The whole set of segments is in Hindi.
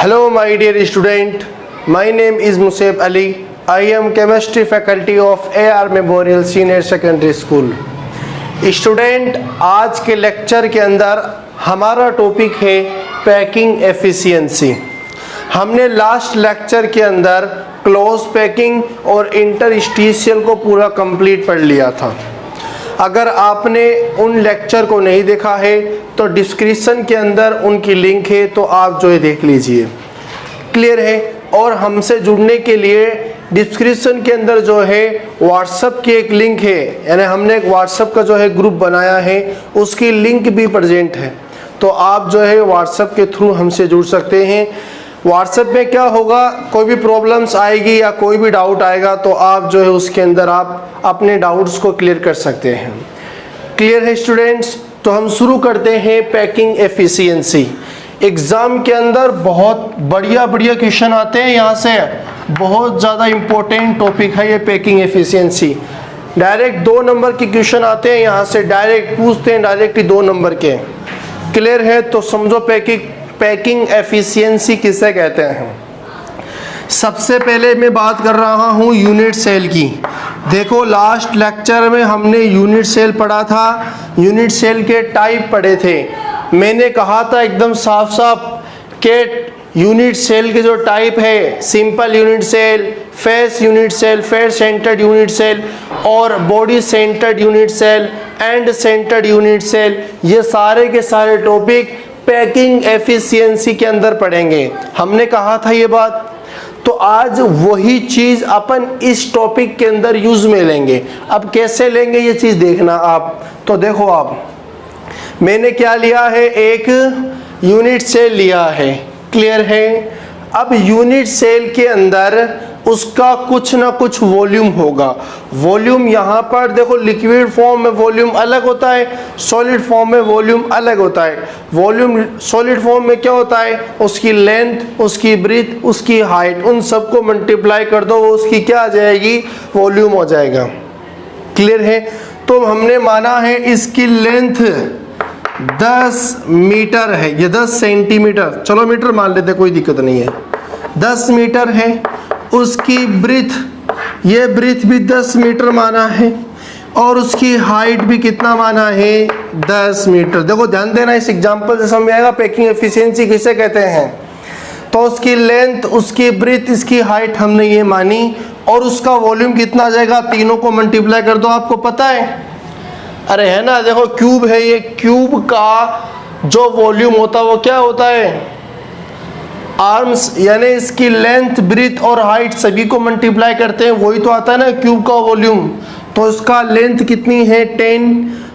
Hello my dear student, my name is Museb Ali. I am chemistry faculty of AR Memorial Senior Secondary School. Student, आज के लेक्चर के अंदर हमारा टॉपिक है पैकिंग एफिशिएंसी। हमने लास्ट लेक्चर के अंदर क्लोज पैकिंग और इंटरस्टिशियल को पूरा कंप्लीट पढ़ लिया था। अगर आपने उन लेक्चर को नहीं देखा है तो डिस्क्रिप्शन के अंदर उनकी लिंक है, तो आप जो है देख लीजिए। क्लियर है। और हमसे जुड़ने के लिए डिस्क्रिप्शन के अंदर जो है व्हाट्सएप की एक लिंक है, यानी हमने एक व्हाट्सएप का जो है ग्रुप बनाया है, उसकी लिंक भी प्रेजेंट है। तो आप जो है व्हाट्सएप के थ्रू हमसे जुड़ सकते हैं। व्हाट्सएप में क्या होगा, कोई भी प्रॉब्लम्स आएगी या कोई भी डाउट आएगा तो आप जो है उसके अंदर आप अपने डाउट्स को क्लियर कर सकते हैं। क्लियर है स्टूडेंट्स। तो हम शुरू करते हैं पैकिंग एफिशिएंसी। एग्ज़ाम के अंदर बहुत बढ़िया क्वेश्चन आते हैं, यहाँ से बहुत ज़्यादा इम्पोर्टेंट टॉपिक है ये पैकिंग एफिशिएंसी। डायरेक्ट 2 नंबर के क्वेश्चन आते हैं, यहाँ से डायरेक्ट पूछते हैं, डायरेक्ट 2 नंबर के। क्लियर है। तो समझो पैकिंग एफिशिएंसी किसे कहते हैं। सबसे पहले मैं बात कर रहा हूँ यूनिट सेल की। देखो लास्ट लेक्चर में हमने यूनिट सेल पढ़ा था, यूनिट सेल के टाइप पढ़े थे। मैंने कहा था एकदम साफ साफ कि यूनिट सेल के जो टाइप है, simple unit cell, face unit cell, face centred unit cell और body centred unit cell, end centred unit cell, ये सारे के सारे टॉपिक पैकिंग एफिशिएंसी के अंदर पढ़ेंगे। हमने कहा था ये बात। तो आज वही चीज अपन इस टॉपिक के अंदर यूज में लेंगे। अब कैसे लेंगे ये चीज देखना आप। तो देखो आप, मैंने क्या लिया है, एक यूनिट सेल लिया है। क्लियर है। अब यूनिट सेल के अंदर उसका कुछ ना कुछ वॉल्यूम होगा। वॉल्यूम यहाँ पर देखो, लिक्विड फॉर्म में वॉल्यूम अलग होता है, सॉलिड फॉर्म में वॉल्यूम अलग होता है। वॉल्यूम सॉलिड फॉर्म में क्या होता है, उसकी लेंथ, उसकी ब्रीथ, उसकी हाइट, उन सबको मल्टीप्लाई कर दो, वो उसकी क्या आ जाएगी, वॉल्यूम हो जाएगा। क्लियर है। तो हमने माना है इसकी लेंथ 10 मीटर है, ये 10 सेंटीमीटर, चलो मीटर मान लेते, कोई दिक्कत नहीं है, 10 मीटर है। उसकी ब्रीथ, ये ब्रीथ भी 10 मीटर माना है और उसकी हाइट भी कितना माना है, 10 मीटर। देखो ध्यान देना, इस एग्जांपल से समझ आएगा पैकिंग एफिशिएंसी किसे कहते हैं। तो उसकी लेंथ, उसकी ब्रीथ, इसकी हाइट हमने ये मानी और उसका वॉल्यूम कितना आ जाएगा, तीनों को मल्टीप्लाई कर दो। आपको पता है, अरे है ना, देखो क्यूब है, ये क्यूब का जो वॉल्यूम होता है वो क्या होता है, आर्म्स, यानी इसकी लेंथ, ब्रीथ और हाइट सभी को मल्टीप्लाई करते हैं, वही तो आता है ना क्यूब का वॉल्यूम। तो इसका लेंथ कितनी है, 10,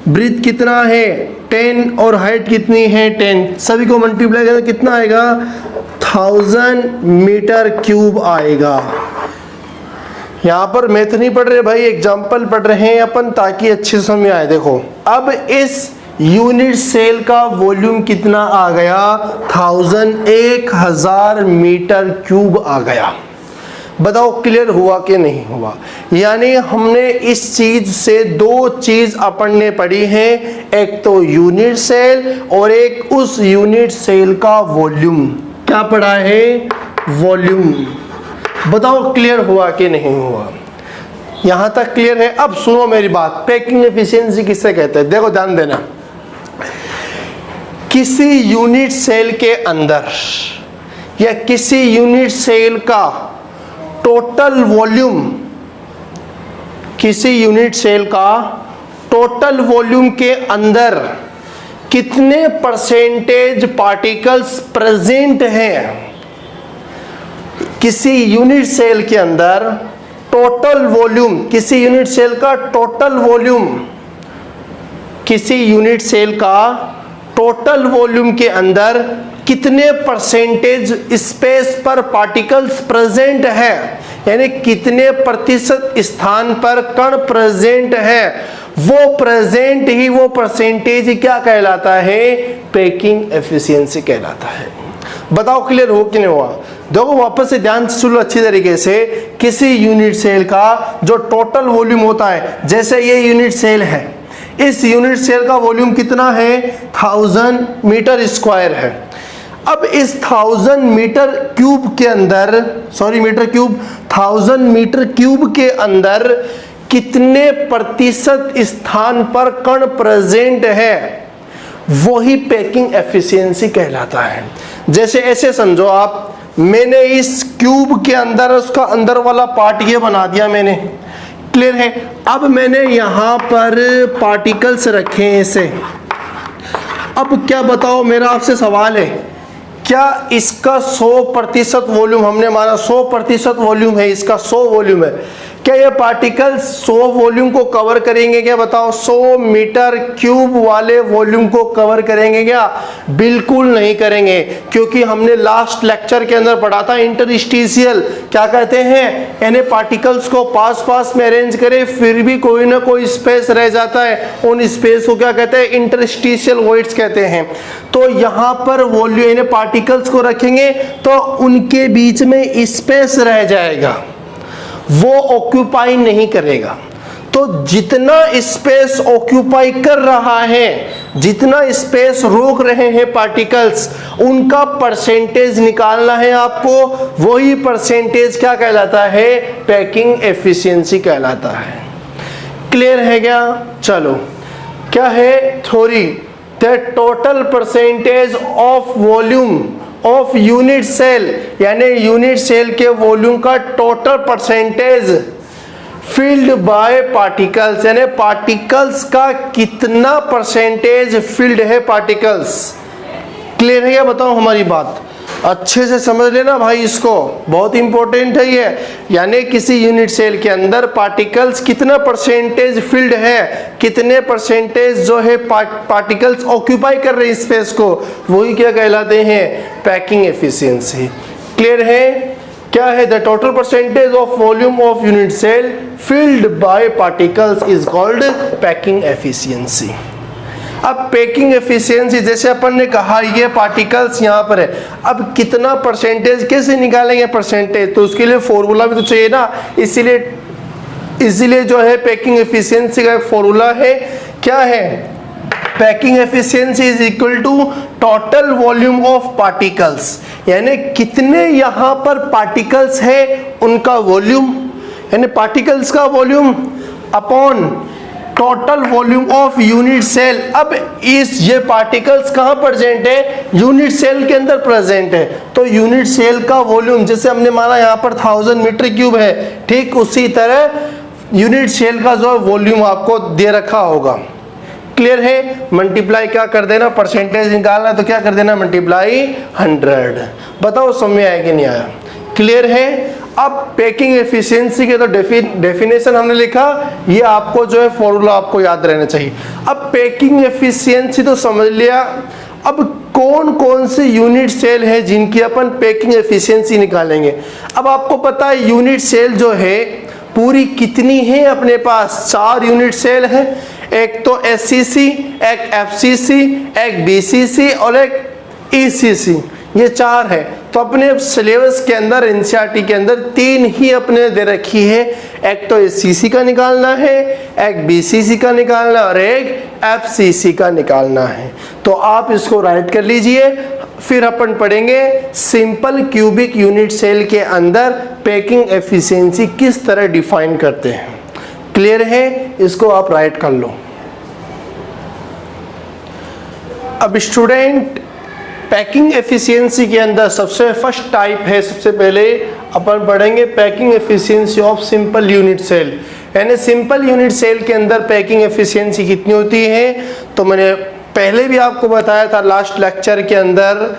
ब्रीथ कितना है, 10 और हाइट कितनी है, 10, सभी को मल्टीप्लाई करें कितना आएगा, 1000 मीटर क्यूब आएगा। यहाँ पर मैथ नहीं पढ़ रहे भाई, एग्जाम्पल पढ़ रहे हैं अपन ताकि अच्छे समझ आए। देखो अब इस यूनिट सेल का वॉल्यूम कितना आ गया, 1000 मीटर क्यूब आ गया। बताओ क्लियर हुआ कि नहीं हुआ। यानी हमने इस चीज से 2 चीज अपन ने पढ़ी हैं, एक तो यूनिट सेल और एक उस यूनिट सेल का वॉल्यूम। क्या पढ़ा है, वॉल्यूम। बताओ क्लियर हुआ कि नहीं हुआ। यहां तक क्लियर है। अब सुनो मेरी बात, पैकिंग एफिशिएंसी किससे कहते हैं। देखो ध्यान देना, किसी यूनिट सेल के अंदर या किसी यूनिट सेल का टोटल वॉल्यूम, किसी यूनिट सेल का टोटल वॉल्यूम के अंदर कितने परसेंटेज पार्टिकल्स प्रेजेंट हैं, किसी यूनिट सेल के अंदर टोटल वॉल्यूम, किसी यूनिट सेल का टोटल वॉल्यूम, किसी यूनिट सेल का टोटल वॉल्यूम के अंदर कितने परसेंटेज स्पेस पर पार्टिकल्स प्रेजेंट है, यानी कितने प्रतिशत स्थान पर कण प्रेजेंट है, वो प्रेजेंट ही वो परसेंटेज क्या कहलाता है, पैकिंग एफिशिएंसी कहलाता है। बताओ क्लियर हो कि नहीं हुआ। देखो वापस से ध्यान से सुनो अच्छी तरीके से। किसी यूनिट सेल का जो टोटल वॉल्यूम होता है, जैसे ये यूनिट सेल है, इस यूनिट सेल का वॉल्यूम कितना है, 1000 मीटर स्क्वायर है। अब इस 1000 मीटर क्यूब के अंदर, sorry metre cube, 1000 metre cube के अंदर कितने प्रतिशत स्थान पर कण प्रेजेंट है, वही पैकिंग एफिशिएंसी कहलाता है। जैसे ऐसे समझो आप, मैंने इस क्यूब के अंदर उसका अंदर वाला पार्ट ये बना दिया मैंने, क्लियर है। अब मैंने यहां पर पार्टिकल्स रखे हैं ऐसे। अब क्या बताओ, मेरा आपसे सवाल है, क्या इसका 100% वॉल्यूम, हमने माना 100% वॉल्यूम है, इसका 100 वॉल्यूम है, क्या ये पार्टिकल्स 100 वॉल्यूम को कवर करेंगे? क्या बताओ, 100 मीटर क्यूब वाले वॉल्यूम को कवर करेंगे क्या? बिल्कुल नहीं करेंगे, क्योंकि हमने लास्ट लेक्चर के अंदर पढ़ा था इंटरस्टिशियल क्या कहते हैं, यानी पार्टिकल्स को पास पास में अरेंज करें फिर भी कोई ना कोई स्पेस रह जाता है, उन स्पेस को क्या कहते हैं, इंटरस्टिशियल वॉइड्स कहते हैं। तो यहाँ पर वॉल्यूम यानी पार्टिकल्स को रखेंगे तो उनके बीच में स्पेस रह जाएगा, वो ऑक्यूपाई नहीं करेगा। तो जितना स्पेस ऑक्यूपाई कर रहा है, जितना स्पेस रोक रहे हैं पार्टिकल्स, उनका परसेंटेज निकालना है आपको। वही परसेंटेज क्या कहलाता है, पैकिंग एफिशिएंसी कहलाता है। क्लियर है क्या? चलो, क्या है theory, the total percentage of volume of unit cell, यानी यूनिट सेल के वॉल्यूम का total percentage filled by particles, यानी पार्टिकल्स का कितना परसेंटेज फिल्ड है पार्टिकल्स। क्लियर है क्या? बताओ हमारी बात अच्छे से समझ लेना भाई, इसको बहुत इंपॉर्टेंट है ये। यानी किसी यूनिट सेल के अंदर पार्टिकल्स कितना परसेंटेज फिल्ड है, कितने परसेंटेज जो है पार्टिकल्स ऑक्यूपाई कर रहे हैं स्पेस को, वही क्या कहलाते हैं, पैकिंग एफिशिएंसी। क्लियर है? क्या है, the total percentage of volume of unit cell filled by particles is called packing efficiency. अब पैकिंग एफिशिएंसी, जैसे अपन ने कहा ये पार्टिकल्स यहाँ पर है, अब कितना परसेंटेज कैसे निकालेंगे परसेंटेज, तो उसके लिए फॉर्मूला भी तो चाहिए ना, इसीलिए जो है पैकिंग एफिशिएंसी का एक फॉर्मूला है। क्या है, packing efficiency is equal to total volume of particles, यानी कितने यहाँ पर पार्टिकल्स है उनका वॉल्यूम, यानी पार्टिकल्स का volume upon total volume of unit cell. अब ये पार्टिकल्स कहाँ प्रेजेंट है, यूनिट सेल के अंदर प्रेजेंट है, तो यूनिट सेल का वॉल्यूम, जैसे हमने माना यहाँ पर 1000 मीटर क्यूब है, ठीक उसी तरह यूनिट सेल का जो वॉल्यूम आपको दे रखा होगा। क्लियर है? मल्टीप्लाई क्या कर देना, परसेंटेज निकालना तो क्या कर देना, मल्टीप्लाई 100। बताओ समझ में आया कि नहीं आया? क्लियर है? अब पैकिंग एफिशिएंसी के तो डेफिनेशन हमने लिखा, ये आपको जो है फॉर्मूला आपको याद रहना चाहिए। अब पैकिंग एफिशिएंसी तो समझ लिया, अब कौन कौन से यूनिट सेल है जिनकी अपन पैकिंग एफिशिएंसी निकालेंगे। अब आपको पता है यूनिट सेल जो है पूरी कितनी है अपने पास, 4 यूनिट सेल है, एक तो SCC, एक FCC, एक BCC और एक ECC, ये 4 है। तो अपने सिलेबस के अंदर NCERT के अंदर 3 ही अपने दे रखी है, एक तो SCC का निकालना है, एक BCC का निकालना और एक FCC का निकालना है। तो आप इसको राइट कर लीजिए, फिर अपन पढ़ेंगे सिंपल क्यूबिक यूनिट सेल के अंदर पैकिंग एफिशिएंसी किस तरह डिफाइन करते हैं। क्लियर है? इसको आप राइट कर लो। अब स्टूडेंट, पैकिंग एफिशिएंसी के अंदर सबसे फर्स्ट टाइप है, सबसे पहले अपन पढ़ेंगे packing efficiency of simple unit cell, यानी सिंपल यूनिट सेल के अंदर पैकिंग एफिशिएंसी कितनी होती है। तो मैंने पहले भी आपको बताया था, लास्ट लेक्चर के अंदर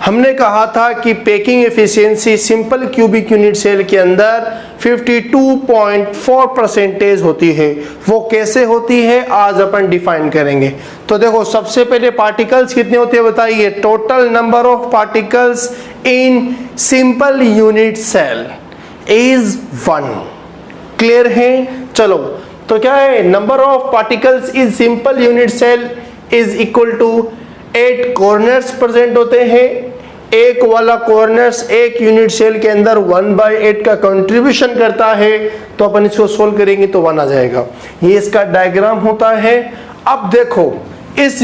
हमने कहा था कि packing efficiency simple cubic unit cell के अंदर 52.4% होती है। वो कैसे होती है आज अपन डिफाइन करेंगे। तो देखो, सबसे पहले पार्टिकल्स कितने होते हैं बताइए, total number of particles in simple unit cell is 1। Clear है? चलो, तो क्या है, number of particles in simple unit cell is equal to 8 corners present होते हैं। एक वाला कॉर्नर्स एक यूनिट सेल के अंदर 1/8 का कंट्रीब्यूशन करता है, तो अपन इसको सोल्व करेंगे तो 1 आ जाएगा। ये इसका डायग्राम होता है। अब देखो, इस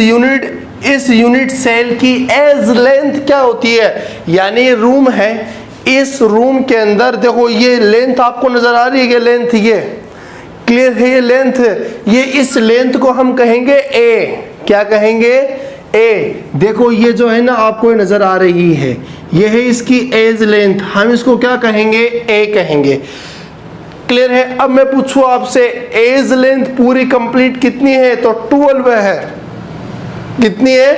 यूनिट सेल की एज लेंथ क्या होती है, यानी रूम है, इस रूम के अंदर देखो ये लेंथ आपको नजर आ रही है, लेंथ ये क्लियर है, ये लेंथ, ये इस लेंथ को हम कहेंगे ए, क्या कहेंगे, ए। देखो ये जो है ना आपको नजर आ रही है, ये है इसकी एज लेंथ, हम इसको क्या कहेंगे, ए कहेंगे। क्लियर है। अब मैं पूछूं आपसे एज लेंथ पूरी कंप्लीट कितनी है, तो 12 है, कितनी है,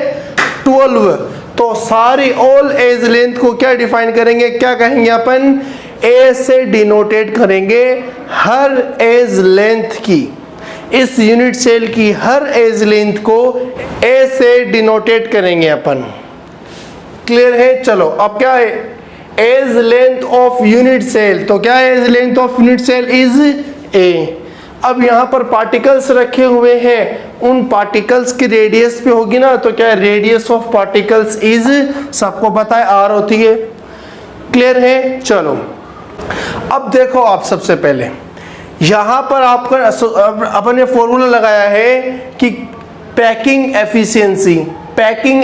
12। तो सारी ऑल एज लेंथ को क्या डिफाइन करेंगे, क्या कहेंगे अपन, ए से डिनोटेट करेंगे हर एज लेंथ की, इस यूनिट सेल की हर एज लेंथ को ए से डिनोटेट करेंगे अपन। क्लियर है। चलो अब क्या है, edge length of unit cell, तो क्या है, edge length of unit cell is a. अब यहाँ पर पार्टिकल्स रखे हुए हैं, उन पार्टिकल्स की रेडियस पे होगी ना, तो क्या रेडियस ऑफ पार्टिकल्स इज, सबको पता है आर होती है। क्लियर है। चलो अब देखो आप सबसे पहले यहां पर आपका अपन ने फॉर्मूला लगाया है कि packing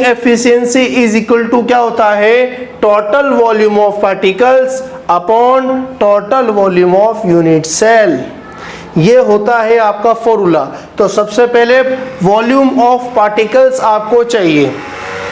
efficiency is equal to क्या होता है, total volume of particles upon total volume of unit cell, ये होता है आपका फॉर्मूला। तो सबसे पहले वॉल्यूम ऑफ पार्टिकल्स आपको चाहिए,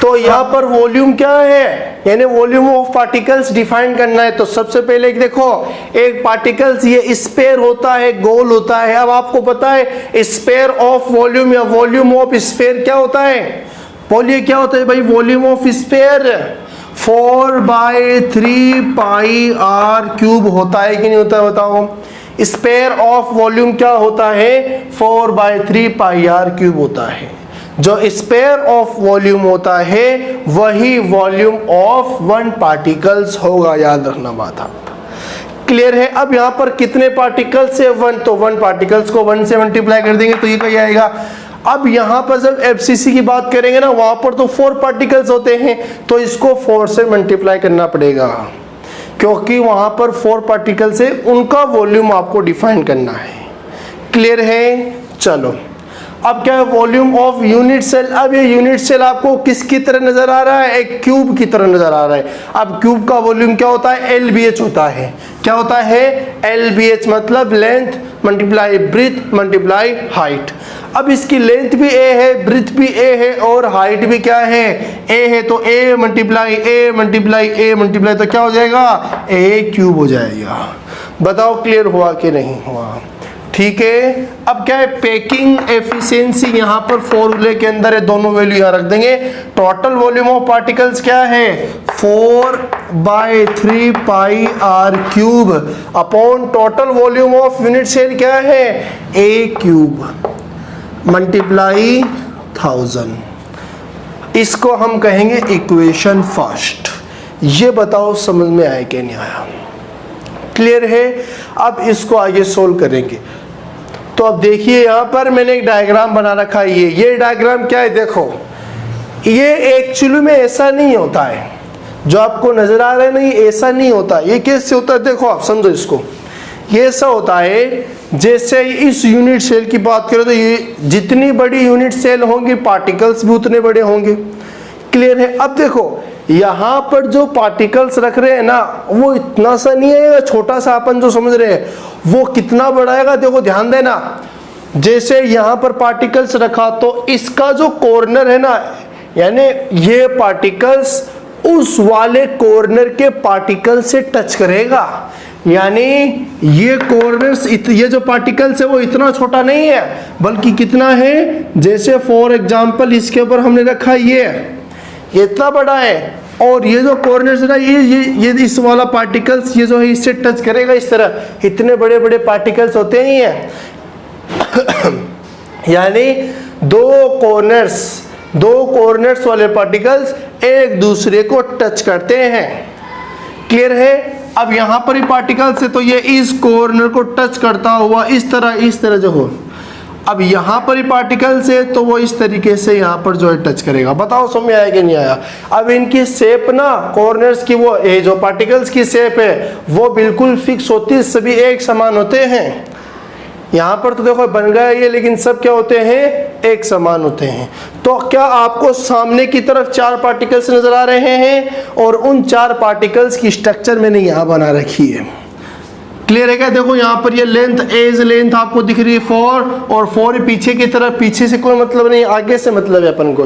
तो यहाँ पर वॉल्यूम क्या है, यानी वॉल्यूम ऑफ पार्टिकल्स डिफाइन करना है। तो सबसे पहले देखो, एक पार्टिकल्स ये स्फीयर होता है, गोल होता है। अब आपको पता है स्फीयर ऑफ वॉल्यूम या वॉल्यूम ऑफ स्फीयर क्या होता है, बोलिए क्या होता है भाई, volume of sphere 4/3 pi are cube होता है कि नहीं होता है, बताओ। स्फीयर ऑफ वॉल्यूम क्या होता है, 4/3 पाई आर क्यूब होता है। जो स्फीयर ऑफ वॉल्यूम होता है वही वॉल्यूम ऑफ वन पार्टिकल्स होगा, याद रखना बात आप। क्लियर है। अब यहाँ पर कितने पार्टिकल्स है, 1, तो 1 पार्टिकल्स को 1 से मल्टीप्लाई कर देंगे तो ये क्या आएगा। अब यहाँ पर जब एफसीसी की बात करेंगे ना, वहां पर तो 4 पार्टिकल्स होते हैं, तो इसको 4 से मल्टीप्लाई करना पड़ेगा, क्योंकि वहां पर 4 पार्टिकल्स है, उनका वॉल्यूम आपको डिफाइन करना है। क्लियर है। चलो अब क्या है, वॉल्यूम ऑफ यूनिट सेल। अब ये यूनिट सेल आपको किसकी तरह नजर आ रहा है, एक क्यूब की तरह नजर आ रहा है। अब क्यूब का वॉल्यूम क्या होता है, LBH होता है। क्या होता है, LBH, मतलब length multiply breadth multiply height. अब इसकी लेंथ भी A है, ब्रीथ भी A है, और हाइट भी क्या है, A है। तो A मल्टीप्लाई तो क्या हो जाएगा, A क्यूब हो जाएगा। बताओ क्लियर हुआ कि नहीं हुआ। ठीक है। अब क्या है, पैकिंग एफिशिएंसी यहाँ पर फॉर्मूले के अंदर है, दोनों वैल्यू यहाँ रख देंगे। टोटल वॉल्यूम ऑफ पार्टिकल्स क्या है, 4/3 pi are cube upon total volume of unit cell क्या है, A क्यूब मल्टीप्लाई 1000। इसको हम कहेंगे इक्वेशन फर्स्ट। ये बताओ समझ में आया कि नहीं आया। क्लियर है। अब इसको आगे सोल्व करेंगे। तो अब देखिए यहाँ पर मैंने एक डायग्राम बना रखा है। ये डायग्राम क्या है, देखो ये एक्चुअली में ऐसा नहीं होता है, जो आपको नजर आ रहा है नहीं, ऐसा नहीं होता। ये कैसे होता है, देखो आप समझो इसको। ये ऐसा होता है जैसे इस यूनिट सेल की बात करें तो ये जितनी बड़ी यूनिट सेल होंगी पार्टिकल्स भी उतने बड़े होंगे। क्लियर है। अब देखो यहाँ पर जो पार्टिकल्स रख रहे हैं ना, वो इतना सा नहीं है, छोटा सा अपन जो समझ रहे हैं वो कितना बड़ा आएगा। देखो ध्यान देना, जैसे यहाँ पर पार्टिकल्स रखा तो इसका जो कॉर्नर है ना, यानी ये पार्टिकल्स उस वाले कॉर्नर के पार्टिकल से टच करेगा, यानी ये कॉर्नर्स, ये जो पार्टिकल्स है वो इतना छोटा नहीं है, बल्कि कितना है, जैसे फॉर एग्जांपल इसके ऊपर हमने रखा ये इतना बड़ा है, और ये जो कॉर्नर्स है ना, ये इस वाला पार्टिकल्स ये जो है इससे टच करेगा इस तरह। इतने बड़े बड़े पार्टिकल्स होते ही हैं यानी दो कॉर्नर्स वाले पार्टिकल्स एक दूसरे को टच करते हैं। क्लियर है। अब यहाँ पर ही पार्टिकल्स है तो ये इस कॉर्नर को टच करता हुआ इस तरह जो हो, अब यहाँ पर ही पार्टिकल्स है तो वो इस तरीके से यहाँ पर जो है टच करेगा। बताओ समझ में आया कि नहीं आया। अब इनकी शेप ना, कॉर्नर्स की, वो ये जो पार्टिकल्स की शेप है वो बिल्कुल फिक्स होती है, सभी एक समान होते हैं। यहाँ पर तो देखो बन गया ये, लेकिन सब क्या होते हैं, एक समान होते हैं। तो क्या आपको सामने की तरफ 4 पार्टिकल्स नजर आ रहे हैं, और उन 4 पार्टिकल्स की स्ट्रक्चर मैंने यहाँ बना रखी है। क्लियर है क्या? देखो यहाँ पर ये लेंथ, एज लेंथ आपको दिख रही है 4, और 4 पीछे की तरफ, पीछे से कोई मतलब नहीं, आगे से मतलब है अपन को।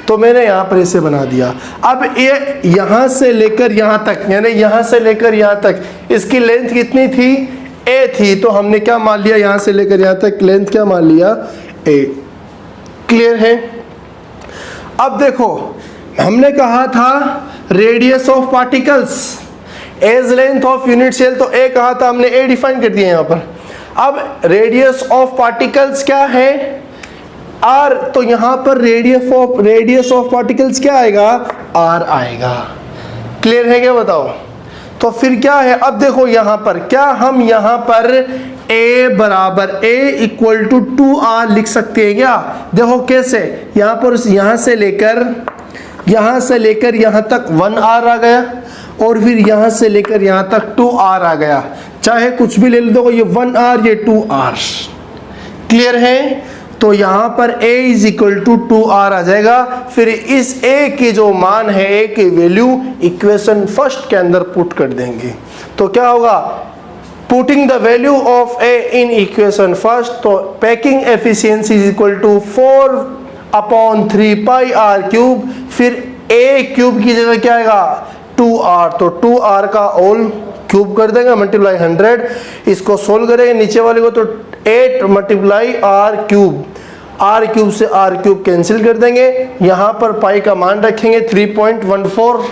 तो मैंने यहाँ पर इसे बना दिया। अब ये यहाँ से लेकर यहाँ तक, यानी यहाँ से लेकर यहाँ तक इसकी लेंथ कितनी थी, ए थी। तो हमने क्या मान लिया, यहाँ से लेकर यहाँ तक लेंथ क्या मान लिया, ए। क्लियर है? अब देखो हमने कहा था radius of particles, edge length of unit cell, तो ए कहा था हमने, ए डिफाइन कर दिया यहाँ पर। अब रेडियस ऑफ पार्टिकल्स क्या है, आर। तो यहाँ पर रेडियस ऑफ पार्टिकल्स क्या आएगा, आर आएगा। क्लियर है क्या? बताओ। तो फिर क्या है, अब देखो यहाँ पर क्या हम यहाँ पर a बराबर a इक्वल टू 2r लिख सकते हैं क्या? देखो कैसे, यहाँ पर यहाँ से लेकर यहाँ तक 1r आ गया, और फिर यहाँ से लेकर यहाँ तक 2r आ गया। चाहे कुछ भी ले लो, देखो ये 1r ये 2r। क्लियर है? तो यहाँ पर a is equal to 2r आ जाएगा। फिर इस a की जो मान है, a की वैल्यू इक्वेशन फर्स्ट के अंदर पुट कर देंगे। तो क्या होगा, putting the value of a in equation first, तो packing efficiency is equal to 4/3 pi r cube. फिर a क्यूब की जगह क्या आएगा, 2r, तो 2r का होल क्यूब कर देंगे, मल्टीप्लाई 100। इसको सोल्व करेंगे नीचे वाले को, तो 8 multiply r cube, r cube से r क्यूब कैंसिल कर देंगे। यहाँ पर पाई का मान रखेंगे 3.14।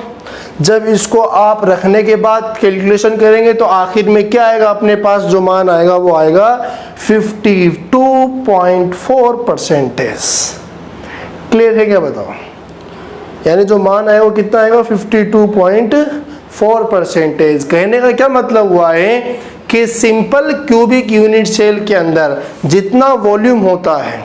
जब इसको आप रखने के बाद कैलकुलेशन करेंगे तो आखिर में क्या आएगा, अपने पास जो मान आएगा वो आएगा 52.4%। क्लियर है क्या? बताओ। यानी जो मान आएगा वो कितना आएगा, 52.4%। कहने का क्या मतलब हुआ है कि सिंपल क्यूबिक यूनिट सेल के अंदर जितना वॉल्यूम होता है,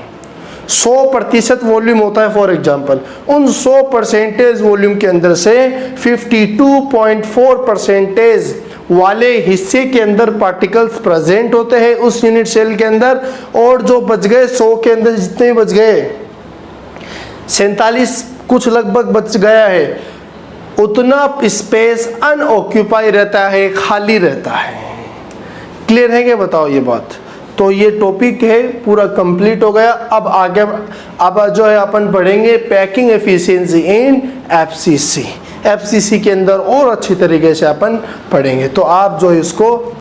100% वॉल्यूम होता है फॉर एग्जांपल, उन 100% वॉल्यूम के अंदर से 52.4% वाले हिस्से के अंदर पार्टिकल्स प्रेजेंट होते हैं उस यूनिट सेल के अंदर, और जो बच गए 100 के अंदर जितने बच गए, 47 कुछ लगभग बच गया है, उतना स्पेस अनऑक्यूपाई रहता है, खाली रहता है। क्लियर है क्या? बताओ ये बात। तो ये टॉपिक है पूरा कंप्लीट हो गया। अब आगे अब जो है अपन पढ़ेंगे पैकिंग एफिशिएंसी इन एफसीसी। एफसीसी के अंदर और अच्छी तरीके से अपन पढ़ेंगे। तो आप जो इसको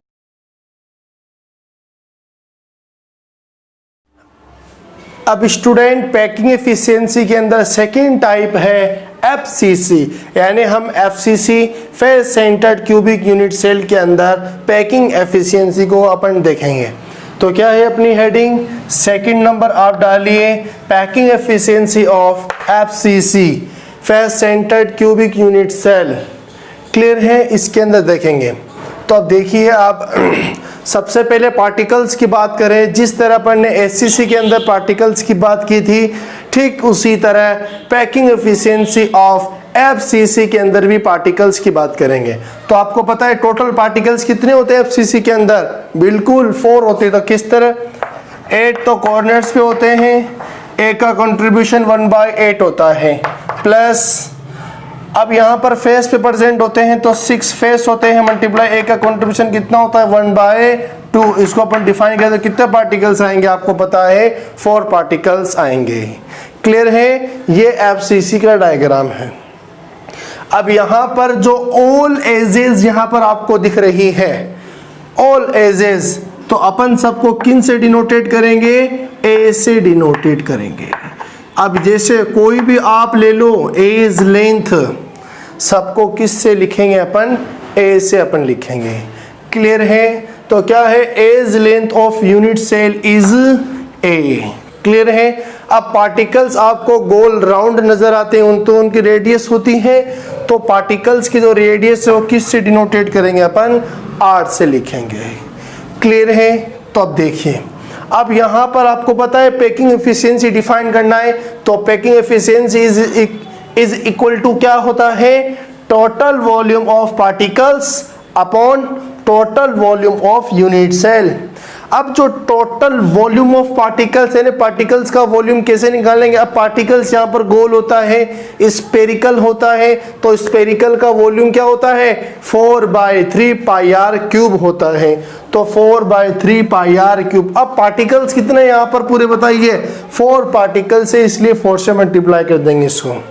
अब स्टूडेंट पैकिंग एफिशिएंसी के अंदर सेकेंड टाइप है एफसीसी, यानी हम FCC face centred cubic unit cell के अंदर पैकिंग एफिशिएंसी को अपन देखेंगे। तो क्या है अपनी हेडिंग, सेकंड नंबर आप डालिए packing efficiency of FCC face centred cubic unit cell. Clear है? इसके अंदर देखेंगे। तो अब देखिए आप सबसे पहले पार्टिकल्स की बात करें, जिस तरह अपन ने एससीसी के अंदर पार्टिकल्स की बात की थी, ठीक उसी तरह पैकिंग एफिशिएंसी ऑफ एफसीसी के अंदर भी पार्टिकल्स की बात करेंगे। तो आपको पता है टोटल पार्टिकल्स कितने होते हैं एफसीसी के अंदर, बिल्कुल 4 होते हैं। तो किस तरह, 8 तो कॉर्नर्स पे होते हैं, ए का कंट्रीब्यूशन 1/8 होता है, प्लस अब यहाँ पर फेस पे प्रेजेंट होते हैं तो 6 फेस होते हैं, मल्टीप्लाई ए का कंट्रीब्यूशन कितना होता है 1/2। इसको अपन डिफाइन करें तो कितने पार्टिकल्स आएंगे, आपको पता है 4 पार्टिकल्स आएंगे। क्लियर है? ये एफसीसी का डायग्राम है। अब यहाँ पर जो ऑल एजेस यहाँ पर आपको दिख रही है, ऑल एजेस, तो अपन सबको किन से डिनोटेट करेंगे, ए से डिनोटेट करेंगे। अब जैसे कोई भी आप ले लो एज लेंथ, सबको किस से लिखेंगे अपन, ए से अपन लिखेंगे। क्लियर है? तो क्या है, edge length of unit cell is a. Clear है? अब पार्टिकल्स आपको गोल राउंड नजर आते हैं, तो उनकी रेडियस होती है, तो पार्टिकल्स की जो रेडियस है वो किस से डिनोटेट करेंगे अपन, आर से लिखेंगे। क्लियर है? तो अब देखिए, अब यहाँ पर आपको पता है पैकिंग एफिशिएंसी डिफाइन करना है, तो packing efficiency is equal to क्या होता है, total volume of particles upon total volume of unit cell. अब जो टोटल वॉल्यूम ऑफ पार्टिकल्स है ना, पार्टिकल्स का वॉल्यूम कैसे निकालेंगे? अब पार्टिकल्स यहाँ पर गोल होता है, स्पेरिकल होता है, तो स्पेरिकल का वॉल्यूम क्या होता है? 4/3 पाई आर क्यूब होता है, तो 4/3 पाई आर क्यूब। अब पार्टिकल्स कितने यहाँ पर पूरे बताइए? 4 पार्टिकल्स है, इसलिए 4 से मल्टीप्लाई कर देंगे इसको।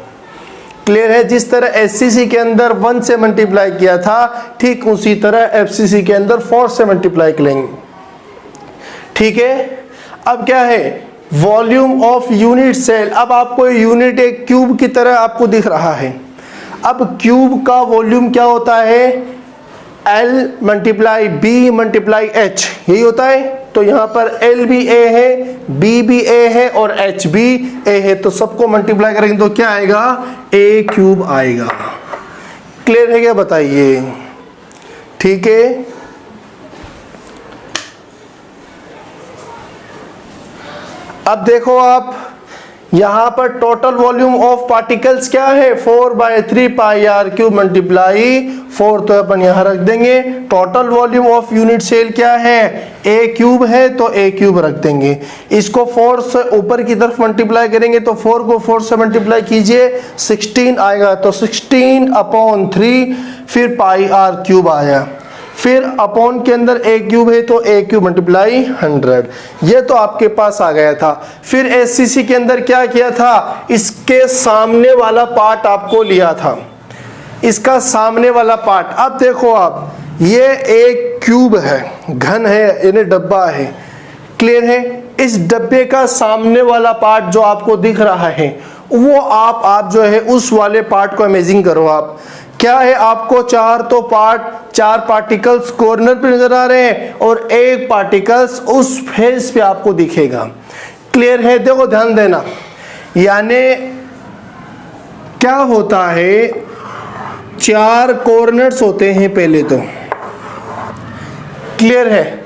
क्लियर है? जिस तरह एचसीसी के अंदर 1 से मल्टीप्लाई किया था, ठीक उसी तरह एफसीसी के अंदर 4 से मल्टीप्लाई करेंगे। ठीक है, अब क्या है? Volume of unit cell. अब आपको यूनिट एक क्यूब की तरह आपको दिख रहा है। अब क्यूब का वॉल्यूम क्या होता है? L × B × H, यही होता है। तो यहाँ पर L भी A है, B भी A है और H भी A है, तो सबको मल्टीप्लाई करेंगे तो क्या आएगा? A³ आएगा। क्लियर है क्या? बताइए। ठीक है, अब देखो आप यहां पर टोटल वॉल्यूम ऑफ पार्टिकल्स क्या है? 4/3 पाई आर क्यूब मल्टीप्लाई 4, तो अपन यहां रख देंगे। Total volume of unit cell क्या है? A³ है, तो A³ रख देंगे। इसको 4 से ऊपर की तरफ मल्टीप्लाई करेंगे तो 4 को 4 से मल्टीप्लाई कीजिए, 16 आएगा, तो 16/3 फिर पाई आर क्यूब आया, फिर अपॉन के अंदर A³ है तो A³ × 100, ये तो आपके पास आ गया था। फिर एचसीसी के अंदर क्या किया था? इसके सामने वाला पार्ट आपको लिया था, इसका सामने वाला पार्ट। अब देखो आप, ये एक क्यूब है, घन है, यानी डब्बा है। क्लियर है? इस डब्बे का सामने वाला पार्ट जो आपको दिख रहा है, वो आप जो है उस वाले पार्ट को इमेजिन करो। आप क्या है? आपको चार पार्टिकल्स कॉर्नर पे नजर आ रहे हैं और एक पार्टिकल्स उस फेस पे आपको दिखेगा। क्लियर है? देखो ध्यान देना, यानी क्या होता है? 4 कॉर्नर्स होते हैं पहले तो। क्लियर है?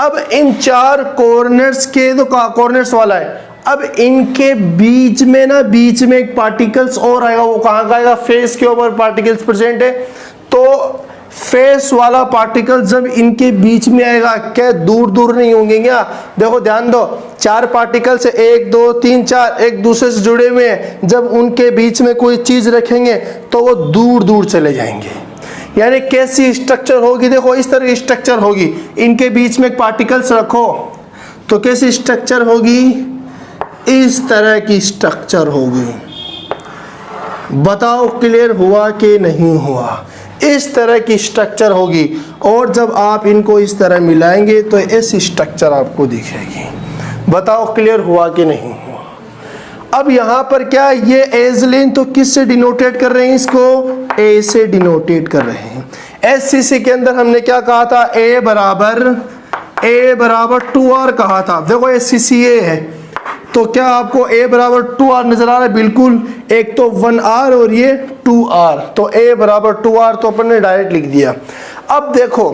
अब इन 4 कॉर्नर्स के तो कॉर्नर्स वाला है, अब इनके बीच में ना, बीच में एक पार्टिकल्स और आएगा। वो कहाँ का आएगा? फेस के ऊपर पार्टिकल्स प्रेजेंट है, तो फेस वाला पार्टिकल जब इनके बीच में आएगा, क्या दूर दूर नहीं होंगे क्या? देखो ध्यान दो, 4 पार्टिकल्स 1 2 3 4 एक दूसरे से जुड़े हुए हैं। जब उनके बीच में कोई चीज रखेंगे तो वो दूर दूर चले जाएंगे। यानी कैसी स्ट्रक्चर होगी? देखो इस तरह की स्ट्रक्चर होगी। इनके बीच में पार्टिकल्स रखो तो कैसी स्ट्रक्चर होगी? इस तरह की स्ट्रक्चर होगी। बताओ क्लियर हुआ कि नहीं हुआ? इस तरह की स्ट्रक्चर होगी, और जब आप इनको इस तरह मिलाएंगे तो ऐसी स्ट्रक्चर आपको दिखेगी। बताओ क्लियर हुआ कि नहीं हुआ? अब यहाँ पर क्या, ये एजलिन तो किस से डिनोटेट कर रहे हैं? इसको A से डिनोटेट कर रहे हैं। एचसीसी के अंदर हमने क्या कहा था? A बराबर 2R कहा था। देखो एचसीसी A है, तो क्या आपको A बराबर 2R नजर आ रहा है? बिल्कुल। एक तो 1R और ये 2R, तो A बराबर 2R, तो अपन ने डायरेक्ट लिख दिया। अब देखो,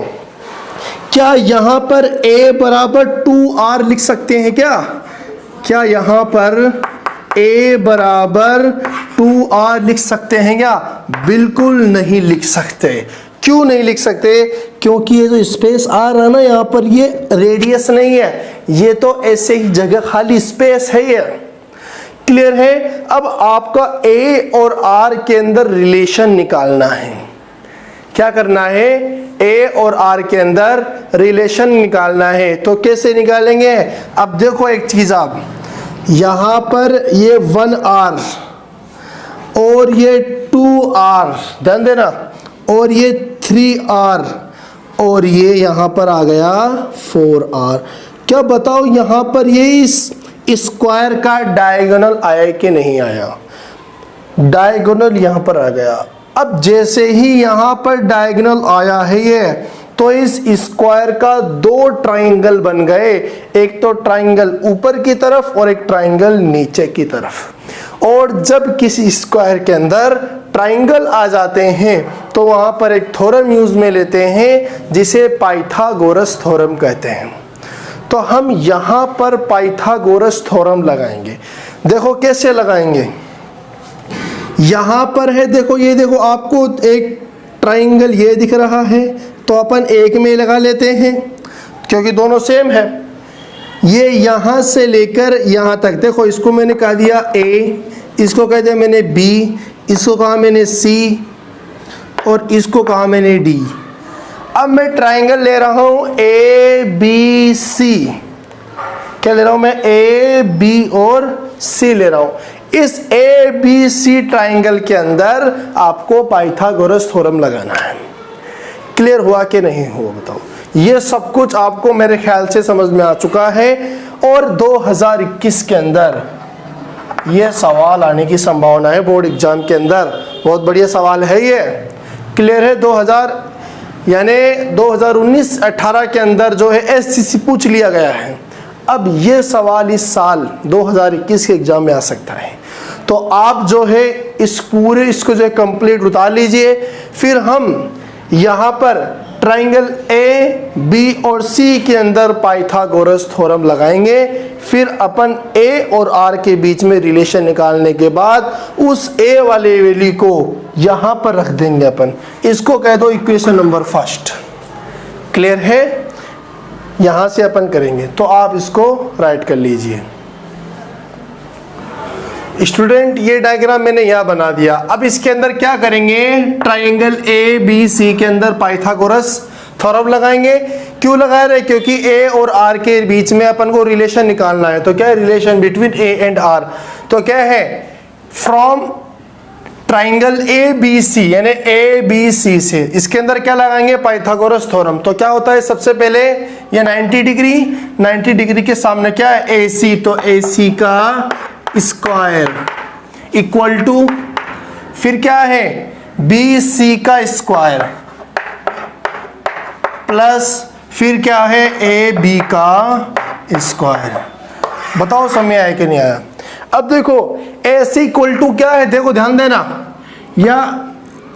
क्या यहाँ पर A बराबर 2R लिख सकते हैं क्या? क्या यहाँ पर A बराबर 2R लिख सकते हैं क्या? बिल्कुल नहीं लिख सकते। क्यों नहीं लिख सकते? क्योंकि ये जो स्पेस आ रहा है ना यहाँ पर, ये रेडियस नहीं है, ये तो ऐसे ही जगह खाली स्पेस है ये। क्लियर है? अब आपका A और R के अंदर रिलेशन निकालना है। क्या करना है? A और R के अंदर रिलेशन निकालना है। तो कैसे निकालेंगे? अब देखो एक चीज, आप यहाँ पर ये 1R और ये 2R, ध्यान देना, और ये 3R और ये यहाँ पर आ गया 4R। क्या बताओ यहाँ पर ये इस स्क्वायर का डायगोनल आया कि नहीं आया? डायगोनल यहाँ पर आ गया। अब जैसे ही यहाँ पर डायगोनल आया है ये, तो इस स्क्वायर का 2 ट्राइंगल बन गए। एक तो ट्राइंगल ऊपर की तरफ और एक ट्राइंगल नीचे की तरफ। और जब किसी स्क्वायर के अंदर ट्राइंगल आ जाते हैं तो वहां पर एक थ्योरम यूज में लेते हैं जिसे पाइथागोरस थ्योरम कहते हैं। तो हम यहां पर पाइथागोरस थ्योरम लगाएंगे। देखो कैसे लगाएंगे? यहां पर है, देखो ये देखो, आपको एक ट्राइंगल ये दिख रहा है, तो अपन एक में लगा लेते हैं। क्योंकि दोनों सेम है। ये यहाँ से लेकर यहाँ तक, देखो इसको मैंने कह दिया ए, इसको कह दिया मैंने बी, इसको कहा मैंने सी और इसको कहा मैंने डी। अब मैं ट्राइंगल ले रहा हूँ ए बी सी। क्या ले रहा हूँ मैं? ए बी और सी ले रहा हूँ। इस ए बी सी ट्राइंगल के अंदर आपको पाइथागोरस थ्योरम लगाना है। क्लियर हुआ कि नहीं हुआ बताओ? ये सब कुछ आपको मेरे ख्याल से समझ में आ चुका है और 2021 के अंदर ये सवाल आने की संभावना है बोर्ड एग्जाम के अंदर। बहुत बढ़िया सवाल है ये। क्लियर है? 2019-18 के अंदर जो है एससीसी पूछ लिया गया है। अब ये सवाल इस साल 2021 के एग्जाम में आ सकता है। तो आप जो है इस पूरे इसको जो है कंप्लीट उतार लीजिए। फिर हम यहाँ पर ट्राइंगल ए बी और सी के अंदर पाइथागोरस थ्योरम लगाएंगे। फिर अपन ए और आर के बीच में रिलेशन निकालने के बाद उस ए वाले वैल्यू को यहाँ पर रख देंगे अपन। इसको कह दो इक्वेशन नंबर फर्स्ट। क्लियर है? यहाँ से अपन करेंगे, तो आप इसको राइट कर लीजिए। स्टूडेंट ये डायग्राम मैंने यहाँ बना दिया। अब इसके अंदर क्या करेंगे? ट्राइंगल ए बी सी के अंदर पाइथागोरस थ्योरम लगाएंगे। क्यों लगा रहे? क्योंकि ए और आर के बीच में अपन को रिलेशन निकालना है। तो क्या है? Relation between a and r. तो क्या है? From triangle A B C, यानी ए बी सी से इसके अंदर क्या लगाएंगे? Pythagoras theorem. तो क्या होता है? सबसे पहले ये 90 डिग्री के सामने क्या है? ए सी। तो ए सी का स्क्वायर इक्वल टू, फिर क्या है? बी सी का स्क्वायर प्लस, फिर क्या है? ए बी का स्क्वायर। बताओ समझ आया कि नहीं आया? अब देखो ए सी इक्वल टू क्या है? देखो ध्यान देना, या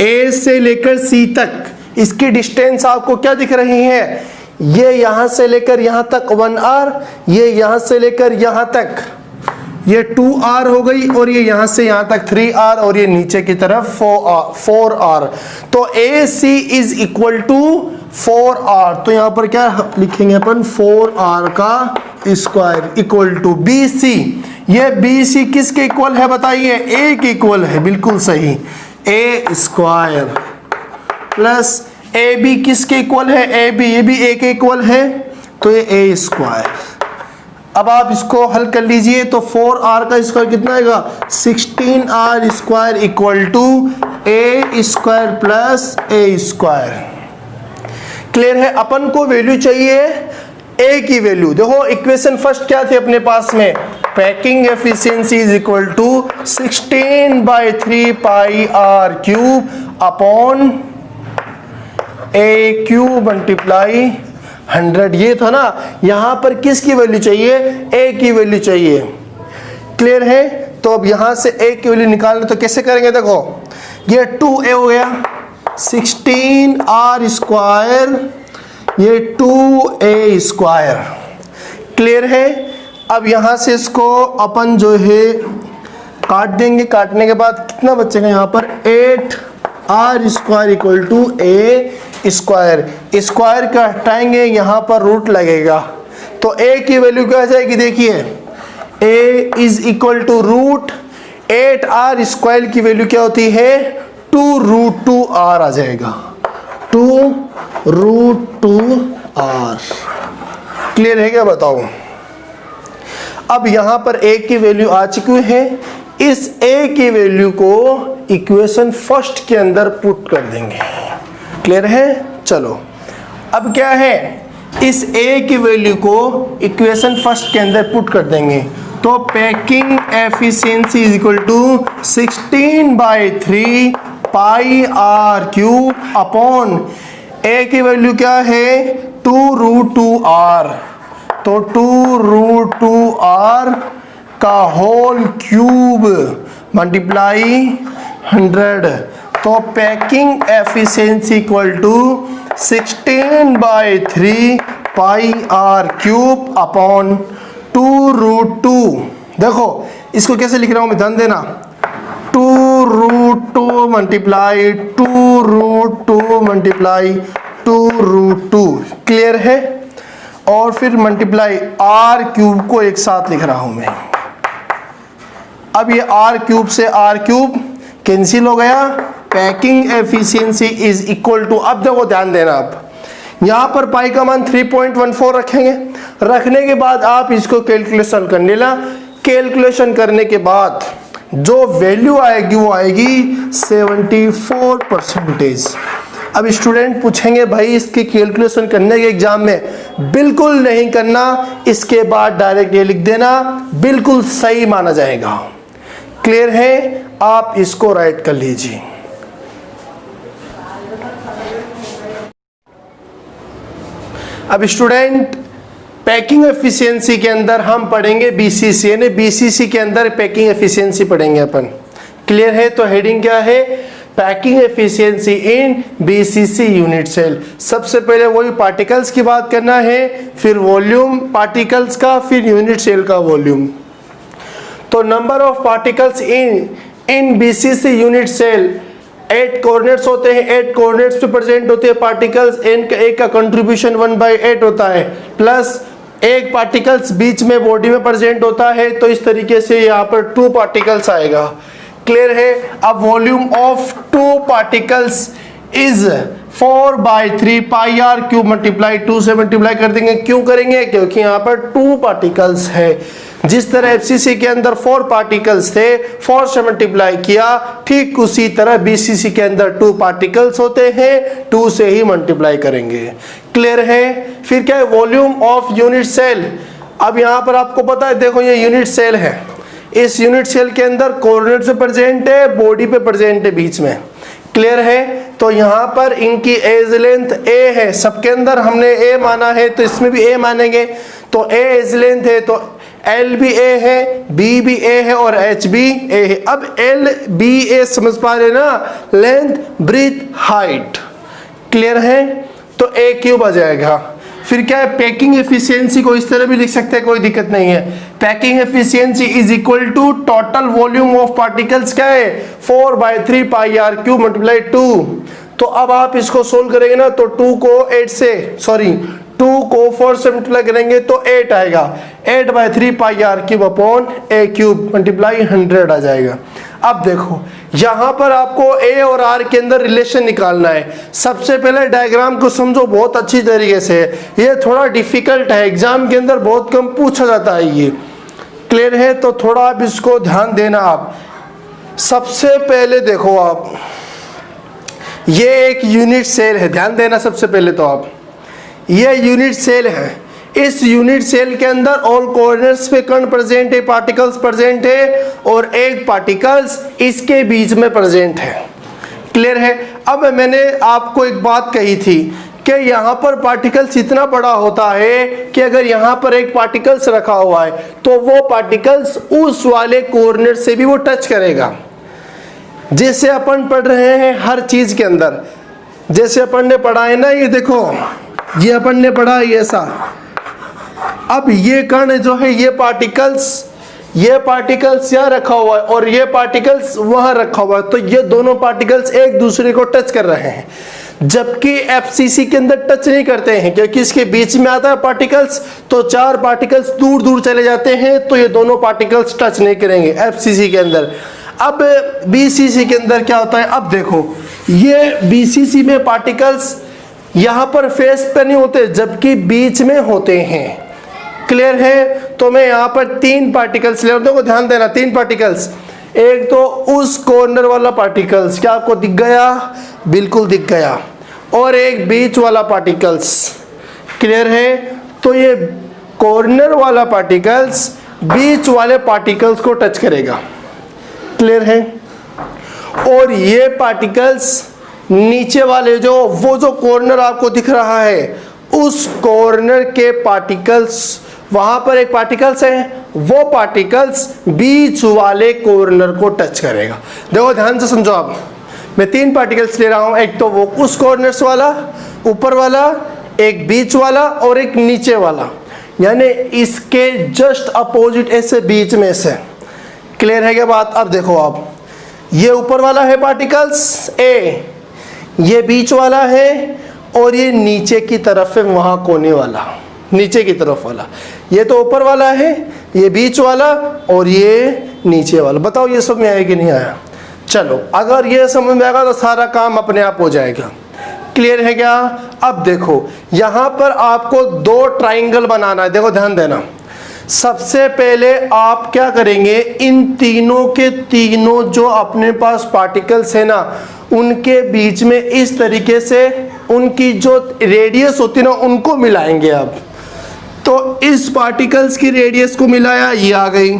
ए से लेकर सी तक इसकी डिस्टेंस आपको क्या दिख रही है? ये यहां से लेकर यहां तक 1r, ये यहां से लेकर यहां तक ये 2r हो गई, और ये यहां से यहां तक 3r, और ये नीचे की तरफ 4r। तो ए C is equal to 4r। तो यहां पर क्या लिखेंगे अपन? 4r का square equal to B C. ये बी सी किसके इक्वल है बताइए? ए के इक्वल है। बिल्कुल सही, A square plus A B किसके इक्वल है? ए बी, ये भी ए के इक्वल है, तो ये ए स्क्वायर। अब आप इसको हल कर लीजिए। तो 4r का स्क्वायर कितना आएगा? 16r square equal to a square plus a square. Clear है? अपन को वैल्यू चाहिए ए की वैल्यू। देखो इक्वेशन फर्स्ट क्या थी अपने पास में? Packing efficiency is equal to 16/3 pi are cube upon a cube multiply 100। ये था ना। यहां पर किसकी वैल्यू चाहिए? ए की वैल्यू चाहिए। क्लियर है? तो अब यहां से ए की वैल्यू निकालना तो कैसे करेंगे? देखो ये 2a हो गया, 16r स्क्वायर, ये 2a स्क्वायर। क्लियर है? अब यहां से इसको अपन जो है काट देंगे। काटने के बाद कितना बचेगा यहाँ पर? 8r square equal to a square. Square का हटाएंगे, यहाँ पर रूट लगेगा, तो a की वैल्यू क्या आ जाएगी? देखिए a is equal to root 8r square की वैल्यू क्या होती है? 2√2r आ जाएगा, 2√2r। क्लियर है क्या? बताओ। अब यहां पर a की वैल्यू आ चुकी है। इस a की वैल्यू को इक्वेशन फर्स्ट के अंदर पुट कर देंगे। क्लियर है? चलो अब क्या है? इस a की वैल्यू को इक्वेशन फर्स्ट के अंदर पुट कर देंगे। तो packing efficiency is equal to 16/3 pi are cube upon a की वैल्यू क्या है? 2√2r। तो 2√2r का होल क्यूब मल्टीप्लाई 100। तो packing efficiency equal to 16/3 pi are cube upon 2√2। देखो इसको कैसे लिख रहा हूं मैं, ध्यान देना। 2√2 मल्टीप्लाई 2√2 मल्टीप्लाई 2√2। क्लियर है? और फिर मल्टीप्लाई आर क्यूब को एक साथ लिख रहा हूं मैं। अब ये आर क्यूब से आर क्यूब कैंसिल हो गया, packing efficiency is equal to, अब देखो ध्यान देना, आप यहां पर पाई का मान 3.14 रखेंगे। रखने के बाद आप इसको कैलकुलेशन कर लेना। कैलकुलेशन करने के बाद जो वैल्यू आएगी वो आएगी 74%। अब स्टूडेंट पूछेंगे भाई इसकी कैलकुलेशन करने के एग्जाम में, बिल्कुल नहीं करना, इसके बाद डायरेक्ट ये लिख देना, बिल्कुल सही माना जाएगा। क्लियर है? आप इसको राइट कर लीजिए। अब स्टूडेंट पैकिंग एफिशिएंसी के अंदर हम पढ़ेंगे बीसीसी, यानी बीसीसी के अंदर पैकिंग एफिशिएंसी पढ़ेंगे अपन। क्लियर है? तो हेडिंग क्या है? पैकिंग एफिशिएंसी इन बीसीसी यूनिट सेल। सबसे पहले वही पार्टिकल्स की बात करना है, फिर वॉल्यूम पार्टिकल्स का, फिर यूनिट सेल का वॉल्यूम। तो number of particles in BCC unit cell 8 coordinates होते हैं, 8 कोऑर्डिनेट्स पे प्रेजेंट होते हैं पार्टिकल्स। एक का कंट्रीब्यूशन 1/8 होता है, प्लस एक पार्टिकल्स बीच में बॉडी में प्रेजेंट होता है, तो इस तरीके से यहाँ पर 2 पार्टिकल्स आएगा। क्लियर है? अब volume of 2 particles is 4/3 pi are cube multiply 2 से मल्टीप्लाई कर देंगे। क्यों करेंगे? क्योंकि यहाँ पर 2 पार्टिकल्स है। जिस तरह एफसीसी के अंदर 4 पार्टिकल्स थे, 4 से मल्टीप्लाई किया, ठीक उसी तरह बीसीसी के अंदर 2 पार्टिकल्स होते हैं, 2 से ही मल्टीप्लाई करेंगे। क्लियर है? फिर क्या है? Volume of unit cell. अब यहाँ पर आपको पता है, देखो ये यूनिट सेल है, इस यूनिट सेल के अंदर कोऑर्डिनेट पे प्रेजेंट है, बॉडी पे प्रेजेंट है बीच में। क्लियर है? तो यहाँ पर इनकी एज लेंथ ए है, सबके अंदर हमने ए माना है, तो इसमें भी ए मानेंगे। तो ए एज लेंथ है, तो एल भी ए है, बी भी ए है और एच भी ए है। अब एल बी ए समझ पा रहे ना? Length, breathe, height. क्लियर है? तो ए क्यूब आ जाएगा। फिर क्या है? पैकिंग एफिशिएंसी को इस तरह भी लिख सकते हैं, कोई दिक्कत नहीं है। Packing efficiency is equal to total volume of particles क्या है? 4/3 पाई आर क्यूब मल्टीप्लाई 2। तो अब आप इसको सोल्व करेंगे ना, तो 2 को 4 से मल्टीप्लाई करेंगे तो 8 आएगा। 8/3 pi are cube upon a cube multiply 100 आ जाएगा। अब देखो यहां पर आपको ए और आर के अंदर रिलेशन निकालना है। सबसे पहले डायग्राम को समझो बहुत अच्छी तरीके से, ये थोड़ा डिफिकल्ट है, एग्जाम के अंदर बहुत कम पूछा जाता है ये। क्लियर है? तो थोड़ा आप इसको ध्यान देना। आप सबसे पहले देखो, आप ये एक यूनिट सेल है, ध्यान देना। सबसे पहले तो आप ये यूनिट सेल है, इस यूनिट सेल के अंदर ऑल कोऑर्डिनेट्स पे कण प्रेजेंट है, पार्टिकल्स प्रेजेंट है, और एक पार्टिकल्स इसके बीच में प्रेजेंट है। क्लियर है? अब मैंने आपको एक बात कही थी कि यहाँ पर पार्टिकल्स इतना बड़ा होता है कि अगर यहाँ पर एक पार्टिकल्स रखा हुआ है तो वो पार्टिकल्स उस वाले कोऑर्डिनेट से भी वो टच करेगा। जैसे अपन पढ़ रहे हैं हर चीज के अंदर, जैसे अपन ने पढ़ा है ना, ये देखो ये अपन ने पढ़ा है ऐसा। अब ये कण जो है, ये पार्टिकल्स यहाँ रखा हुआ है और ये पार्टिकल्स वहां रखा हुआ है, तो ये दोनों पार्टिकल्स एक दूसरे को टच कर रहे हैं, जबकि एफसीसी के अंदर टच नहीं करते हैं, क्योंकि इसके बीच में आता है पार्टिकल्स, तो 4 पार्टिकल्स दूर दूर चले जाते हैं, तो ये दोनों पार्टिकल्स टच नहीं करेंगे एफसीसी के अंदर। अब बीसीसी के अंदर क्या होता है? अब देखो ये बीसीसी में पार्टिकल्स यहाँ पर फेस पे नहीं होते, जबकि बीच में होते हैं। क्लियर है? तो मैं यहाँ पर 3 पार्टिकल्स ले रहा हूं, देखो ध्यान देना, 3 पार्टिकल्स। एक तो उस कॉर्नर वाला पार्टिकल्स, क्या आपको दिख गया? बिल्कुल दिख गया। और एक बीच वाला पार्टिकल्स। क्लियर है? तो ये कॉर्नर वाला पार्टिकल्स बीच वाले पार्टिकल्स को टच करेगा। क्लियर है? और ये पार्टिकल्स नीचे वाले वो जो कॉर्नर आपको दिख रहा है, उस कॉर्नर के पार्टिकल्स, वहां पर एक पार्टिकल्स है, वो पार्टिकल्स बीच वाले कॉर्नर को टच करेगा। देखो ध्यान से समझो आप, मैं 3 पार्टिकल्स ले रहा हूं, एक तो वो उस कॉर्नर वाला, ऊपर वाला, एक बीच वाला और एक नीचे वाला, यानी इसके जस्ट अपोजिट ऐसे बीच में से। क्लियर है क्या बात? अब देखो आप, ये ऊपर वाला है पार्टिकल्स ए, ये बीच वाला है और ये नीचे की तरफ है वहां कोने वाला। नीचे की तरफ वाला, ये तो ऊपर वाला है, ये बीच वाला और ये नीचे वाला। बताओ ये समझ में आया कि नहीं आया? चलो अगर ये समझ में आएगा तो सारा काम अपने आप हो जाएगा। क्लियर है क्या? अब देखो यहाँ पर आपको दो ट्राइंगल बनाना है। देखो ध्यान देना, सबसे पहले आप क्या करेंगे, इन तीनों के तीनों जो अपने पास पार्टिकल्स है ना, उनके बीच में इस तरीके से उनकी जो रेडियस होती है ना उनको मिलाएंगे। अब तो इस पार्टिकल्स की रेडियस को मिलाया, ये आ गई।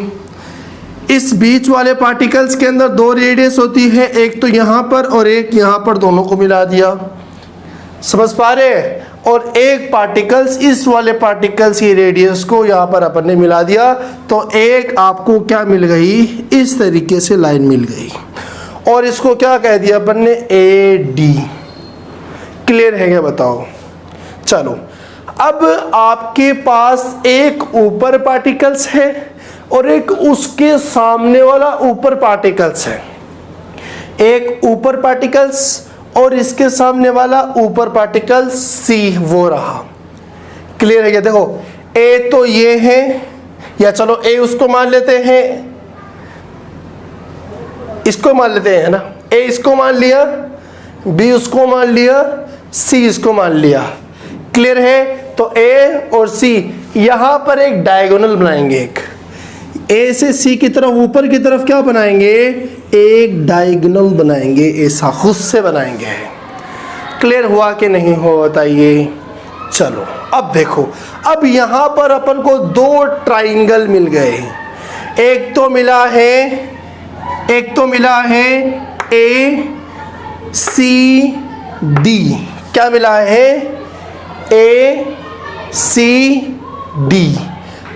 इस बीच वाले पार्टिकल्स के अंदर दो रेडियस होती है, एक तो यहाँ पर और एक यहाँ पर, दोनों को मिला दिया। समझ पा रहे? और एक पार्टिकल्स इस वाले पार्टिकल्स की रेडियस को यहाँ पर अपन ने मिला दिया, तो एक आपको क्या मिल गई, इस तरीके से लाइन मिल गई। और इसको क्या कह दिया अपन ने, AD। क्लियर है क्या? बताओ। चलो अब आपके पास एक ऊपर पार्टिकल्स है और एक उसके सामने वाला ऊपर पार्टिकल्स है। एक ऊपर पार्टिकल्स और इसके सामने वाला ऊपर पार्टिकल C, वो रहा। क्लियर है क्या? देखो A तो ये है, या चलो A उसको मान लेते हैं, इसको मान लेते हैं ना, A इसको मान लिया, B उसको मान लिया, C इसको मान लिया। क्लियर है? तो A और C यहां पर एक डायगोनल बनाएंगे, एक A से C की तरफ ऊपर की तरफ क्या बनाएंगे, एक डायगोनल बनाएंगे, ऐसा खुद से बनाएंगे। क्लियर हुआ कि नहीं हो? बताइए। चलो अब देखो, अब यहां पर अपन को दो ट्राइंगल मिल गए। एक तो मिला है ACD। क्या मिला है? ACD।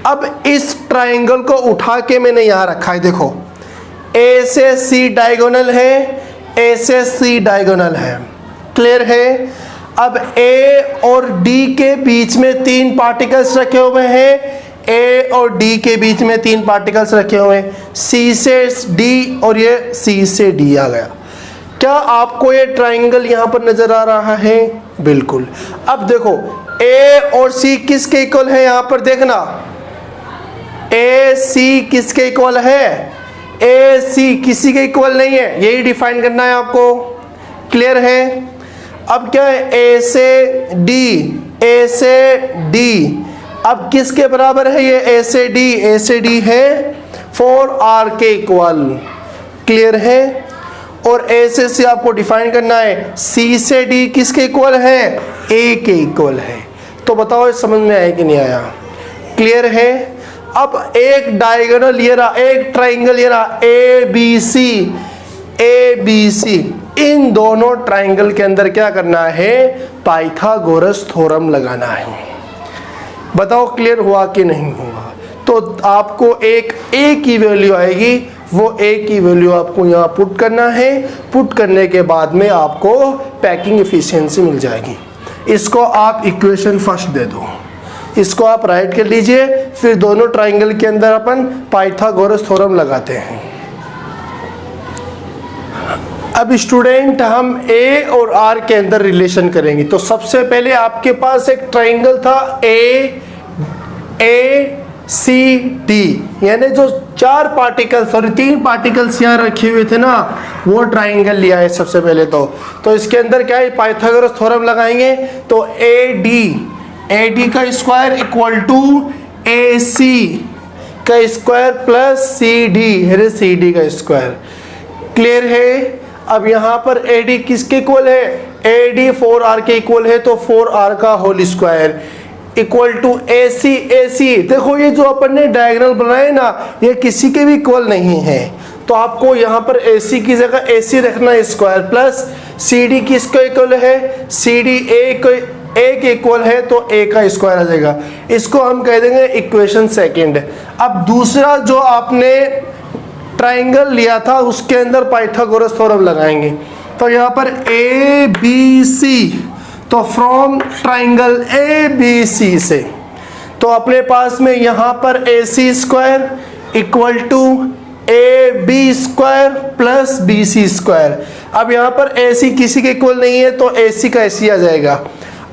अब इस ट्राइंगल को उठा के मैंने यहां रखा है। देखो A से C डायगोनल है, A से C डायगोनल है। क्लियर है? अब A और D के बीच में तीन पार्टिकल्स रखे हुए हैं, A और D के बीच में तीन पार्टिकल्स रखे हुए हैं, C से D और ये C से D आ गया। क्या आपको ये ट्राइंगल यहां पर नजर आ रहा है? बिल्कुल। अब देखो A और C किसके इक्वल है? यहां पर देखना, AC किसके इक्वल है? AC किसी के इक्वल नहीं है, यही डिफाइन करना है आपको। क्लियर है? अब क्या है, A से D, अब किसके बराबर है ये? A से D है 4R के इक्वल। क्लियर है? और A से C आपको डिफाइन करना है, C से D किसके इक्वल है? A के इक्वल है। तो बताओ समझ में आया कि नहीं आया? क्लियर है? अब एक डायगोनल ये रहा, एक ट्राइंगल ये रहा, ABC। इन दोनों ट्राइंगल के अंदर क्या करना है? पाइथागोरस थ्योरम लगाना है। बताओ क्लियर हुआ कि नहीं हुआ? तो आपको एक A की वैल्यू आएगी, वो A की वैल्यू आपको यहाँ पुट करना है। पुट करने के बाद में आपको पैकिंग एफिशिएंसी मिल जाएगी। इसको आप इक्वेशन फर्स्ट दे दो, इसको आप राइट कर लीजिए, फिर दोनों ट्राइंगल के अंदर अपन पाइथागोरस थ्योरम लगाते हैं। अब स्टूडेंट हम A और R के अंदर रिलेशन करेंगे। तो सबसे पहले आपके पास एक ट्राइंगल था ACD, यानी जो चार पार्टिकल्स और तीन पार्टिकल्स यहाँ रखे हुए थे ना, वो ट्राइंगल लिया है सबसे पहले। तो इसके अंदर क्या है? पाइथागोरस थ्योरम लगाएंगे। तो AD का स्क्वायर इक्वल टू AC का स्क्वायर प्लस CD का स्क्वायर। क्लियर है? अब यहाँ पर AD किसके इक्वल है? AD 4R के इक्वल है, तो 4R का whole square equal to AC। देखो ये जो अपन ने डायगोनल बनाए ना, ये किसी के भी इक्वल नहीं है, तो आपको यहाँ पर AC की जगह AC रखना, स्क्वायर प्लस CD किसके इक्वल है? CD A के इक्वल है, तो A का स्क्वायर आ जाएगा। इसको हम कह देंगे इक्वेशन सेकंड। अब दूसरा जो आपने ट्राइंगल लिया था उसके अंदर पाइथागोरस थ्योरम लगाएंगे। तो यहाँ पर ABC, तो फ्रॉम ट्राइंगल ABC से, तो अपने पास में यहाँ पर AC square equal to AB square plus BC square. अब यहाँ पर AC किसी के इक्वल नहीं है, तो AC का AC आ जाएगा।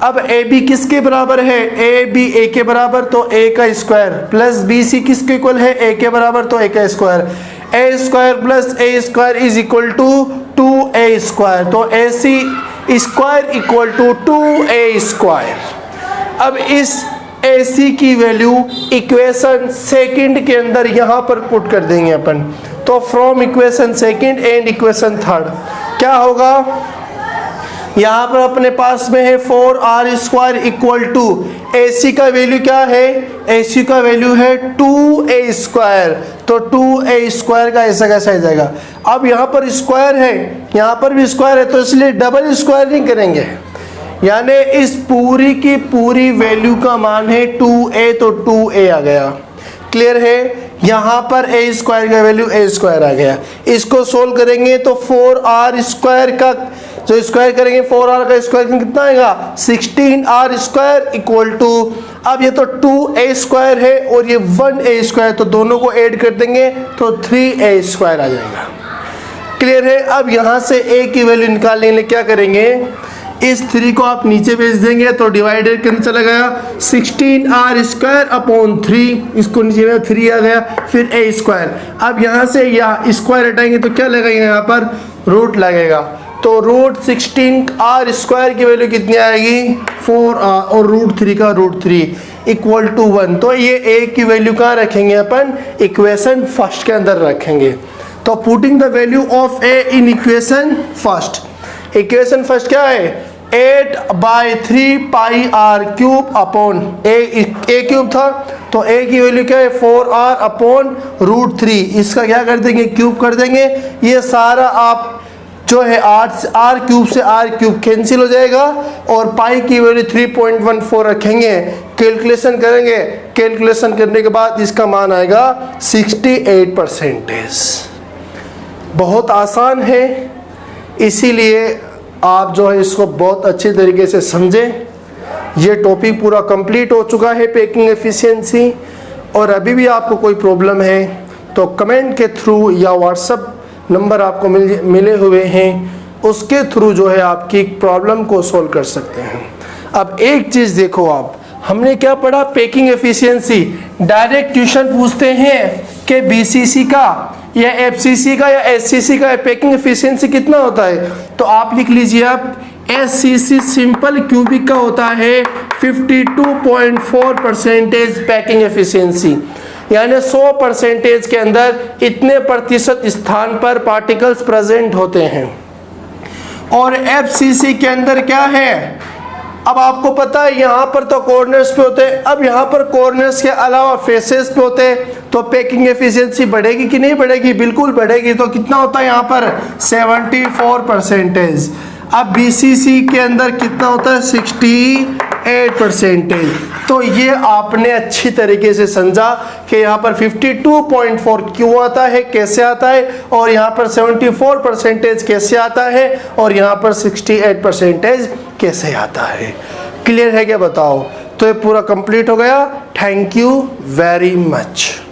अब ए बी किसके बराबर है, ए बी ए के बराबर तो ए का स्क्वायर प्लस बी सी किसके इक्वल है, ए के बराबर तो ए का square, a square plus a square is equal to 2a square, तो ए c square equal to 2a square. अब इस ए सी की वैल्यू इक्वेशन सेकंड के अंदर यहाँ पर पुट कर देंगे अपन, तो from equation second and equation third क्या होगा, यहाँ पर अपने पास में है 4r स्क्वायर इक्वल टू ए सी का वैल्यू क्या है, ए सी का वैल्यू है 2a स्क्वायर, तो 2a स्क्वायर का ऐसा कैसा आ जाएगा। अब यहाँ पर स्क्वायर है, यहाँ पर भी स्क्वायर है, तो इसलिए डबल स्क्वायर नहीं करेंगे, यानी इस पूरी की पूरी वैल्यू का मान है 2a, तो 2a आ गया। क्लियर है, यहाँ पर ए स्क्वायर का वैल्यू ए स्क्वायर आ गया। इसको सोल्व करेंगे तो 4r स्क्वायर का जो स्क्वायर करेंगे 4r का स्क्वायर कितना आएगा, 16r स्क्वायर इक्वल टू, अब ये तो 2a स्क्वायर है और ये 1a स्क्वायर, तो दोनों को ऐड कर देंगे तो 3a स्क्वायर आ जाएगा। क्लियर है, अब यहाँ से a की वैल्यू निकालने के लिए क्या करेंगे, इस 3 को आप नीचे भेज देंगे तो डिवाइडर के अंदर चला गया 16r स्क्वायर अपॉन 3, इसको नीचे में 3 आ गया, फिर a स्क्वायर। अब यहाँ से या स्क्वायर हटाएंगे तो क्या लगेगा, यहाँ पर रूट लगेगा, तो रूट 16r स्क्वायर की वैल्यू कितनी आएगी 4r और रूट 3 का रूट 3 इक्वल टू 1। तो ये a की वैल्यू कहाँ रखेंगे अपन, इक्वेशन फर्स्ट के अंदर रखेंगे। तो putting the value of a in equation first, equation first क्या है 8/3 पाई r cube upon a cube था, तो a की वैल्यू क्या है 4r अपॉन रूट 3, इसका क्या कर देंगे क्यूब कर देंगे, ये सारा आप जो है r क्यूब से r क्यूब कैंसिल हो जाएगा और पाई की वैल्यू 3.14 रखेंगे, कैलकुलेशन करेंगे, कैलकुलेशन करने के बाद इसका मान आएगा 68%। बहुत आसान है, इसीलिए आप जो है इसको बहुत अच्छे तरीके से समझें। ये टॉपिक पूरा कंप्लीट हो चुका है पैकिंग एफिशिएंसी, और अभी भी आपको कोई प्रॉब्लम है तो कमेंट के थ्रू या व्हाट्सएप नंबर आपको मिले हुए हैं, उसके थ्रू जो है आपकी प्रॉब्लम को सॉल्व कर सकते हैं। अब एक चीज़ देखो, आप हमने क्या पढ़ा, पैकिंग एफिशिएंसी। डायरेक्ट क्वेश्चन पूछते हैं कि बीसीसी का या एफसीसी का या एससीसी का पैकिंग एफिशिएंसी कितना होता है, तो आप लिख लीजिए, आप एससीसी सिंपल क्यूबिक का होता है 52.4% पैकिंग एफिशिएंसी, यानी 100% के अंदर इतने प्रतिशत स्थान पर पार्टिकल्स प्रेजेंट होते हैं। और एफसीसी के अंदर क्या है, अब आपको पता है यहाँ पर तो कॉर्नर्स पे होते हैं, अब यहाँ पर कॉर्नर्स के अलावा फेसेस पे होते हैं, तो पैकिंग एफिशिएंसी बढ़ेगी कि नहीं बढ़ेगी, बिल्कुल बढ़ेगी। तो कितना होता है यहाँ पर 74%। अब बीसीसी के अंदर कितना होता है 68%। तो ये आपने अच्छी तरीके से समझा कि यहाँ पर 52.4 क्यों आता है, कैसे आता है, और यहाँ पर 74% कैसे आता है, और यहाँ पर 68% कैसे आता है। क्लियर है क्या, बताओ। तो ये पूरा कंप्लीट हो गया। Thank you very much.